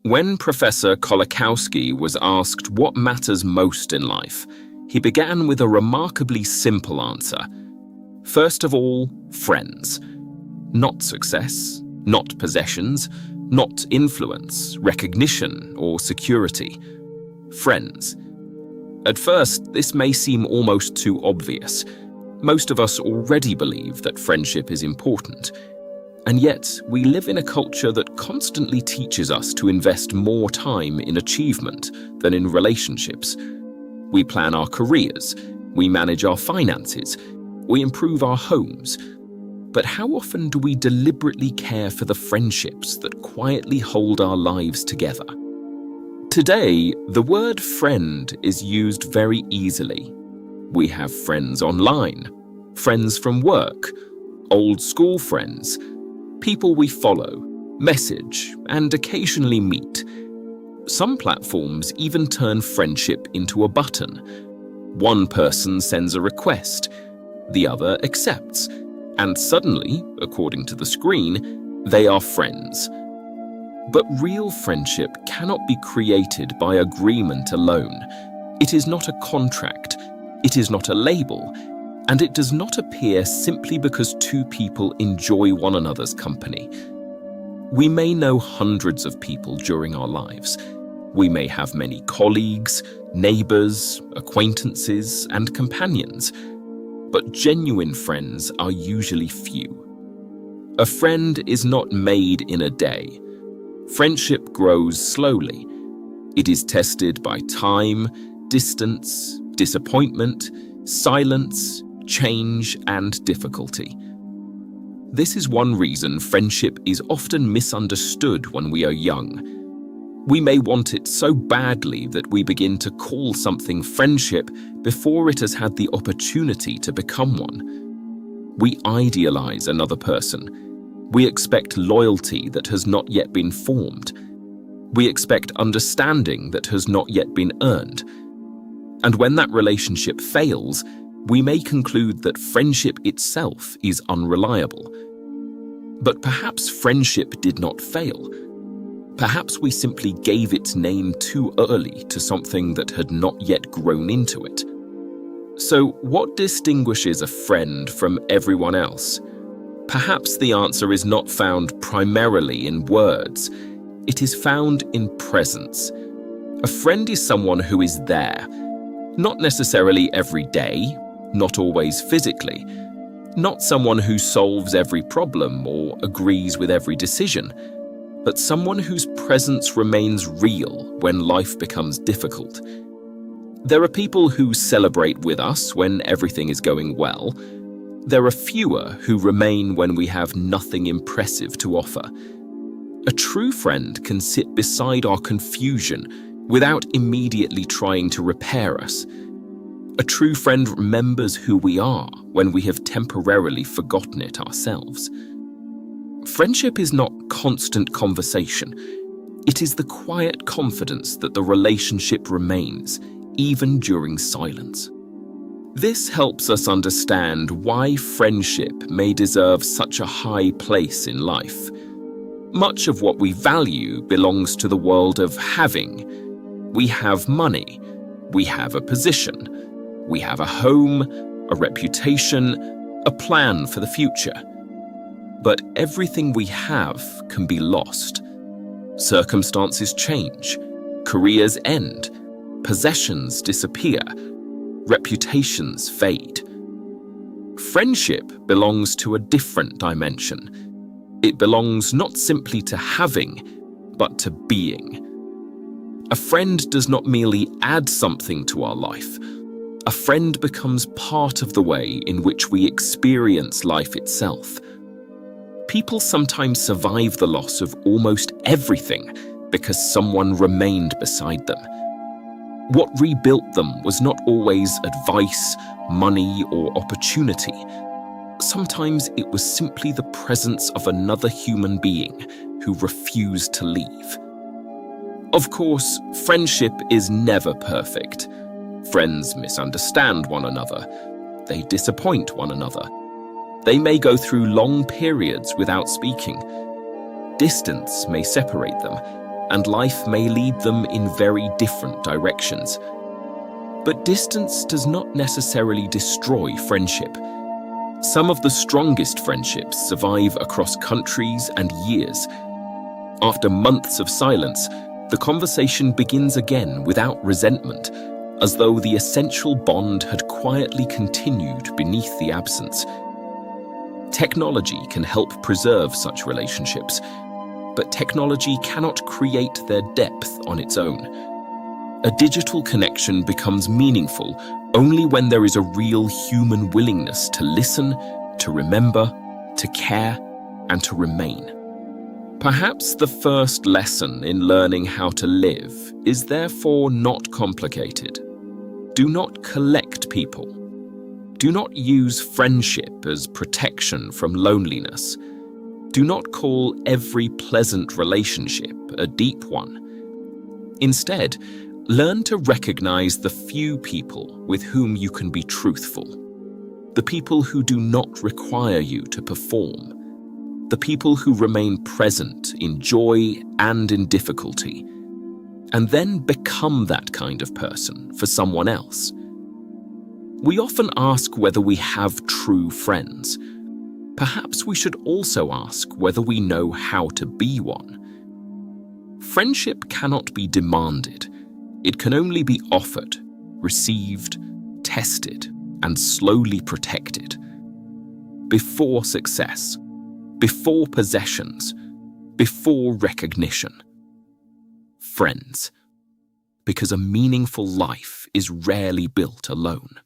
When Professor Kołakowski was asked what matters most in life, he began with a remarkably simple answer. First of all, friends. Not success, not possessions, not influence, recognition, or security. Friends. At first, this may seem almost too obvious. Most of us already believe that friendship is important. And yet, we live in a culture that constantly teaches us to invest more time in achievement than in relationships. We plan our careers, we manage our finances, we improve our homes. But how often do we deliberately care for the friendships that quietly hold our lives together? Today, the word friend is used very easily. We have friends online, friends from work, old school friends, people we follow, message, and occasionally meet. Some platforms even turn friendship into a button. One person sends a request, the other accepts, and suddenly, according to the screen, they are friends. But real friendship cannot be created by agreement alone. It is not a contract, it is not a label, and it does not appear simply because two people enjoy one another's company. We may know hundreds of people during our lives. We may have many colleagues, neighbours, acquaintances, and companions. But genuine friends are usually few. A friend is not made in a day. Friendship grows slowly. It is tested by time, distance, disappointment, silence, change, and difficulty. This is one reason friendship is often misunderstood when we are young. We may want it so badly that we begin to call something friendship before it has had the opportunity to become one. We idealize another person. We expect loyalty that has not yet been formed. We expect understanding that has not yet been earned. And when that relationship fails, we may conclude that friendship itself is unreliable. But perhaps friendship did not fail. Perhaps we simply gave its name too early to something that had not yet grown into it. So, what distinguishes a friend from everyone else? Perhaps the answer is not found primarily in words. It is found in presence. A friend is someone who is there, not necessarily every day, not always physically, not someone who solves every problem or agrees with every decision, but someone whose presence remains real when life becomes difficult. There are people who celebrate with us when everything is going well. There are fewer who remain when we have nothing impressive to offer. A true friend can sit beside our confusion without immediately trying to repair us. A true friend remembers who we are when we have temporarily forgotten it ourselves. Friendship is not constant conversation. It is the quiet confidence that the relationship remains, even during silence. This helps us understand why friendship may deserve such a high place in life. Much of what we value belongs to the world of having. We have money. We have a position. We have a home, a reputation, a plan for the future. But everything we have can be lost. Circumstances change, careers end, possessions disappear, reputations fade. Friendship belongs to a different dimension. It belongs not simply to having, but to being. A friend does not merely add something to our life. A friend becomes part of the way in which we experience life itself. People sometimes survive the loss of almost everything because someone remained beside them. What rebuilt them was not always advice, money, or opportunity. Sometimes it was simply the presence of another human being who refused to leave. Of course, friendship is never perfect. Friends misunderstand one another. They disappoint one another. They may go through long periods without speaking. Distance may separate them, and life may lead them in very different directions. But distance does not necessarily destroy friendship. Some of the strongest friendships survive across countries and years. After months of silence, the conversation begins again without resentment, as though the essential bond had quietly continued beneath the absence. Technology can help preserve such relationships, but technology cannot create their depth on its own. A digital connection becomes meaningful only when there is a real human willingness to listen, to remember, to care, and to remain. Perhaps the first lesson in learning how to live is therefore not complicated. Do not collect people. Do not use friendship as protection from loneliness. Do not call every pleasant relationship a deep one. Instead, learn to recognize the few people with whom you can be truthful. The people who do not require you to perform. The people who remain present in joy and in difficulty, and then become that kind of person for someone else. We often ask whether we have true friends. Perhaps we should also ask whether we know how to be one. Friendship cannot be demanded. It can only be offered, received, tested, and slowly protected. Before success, before possessions, before recognition. Friends, because a meaningful life is rarely built alone.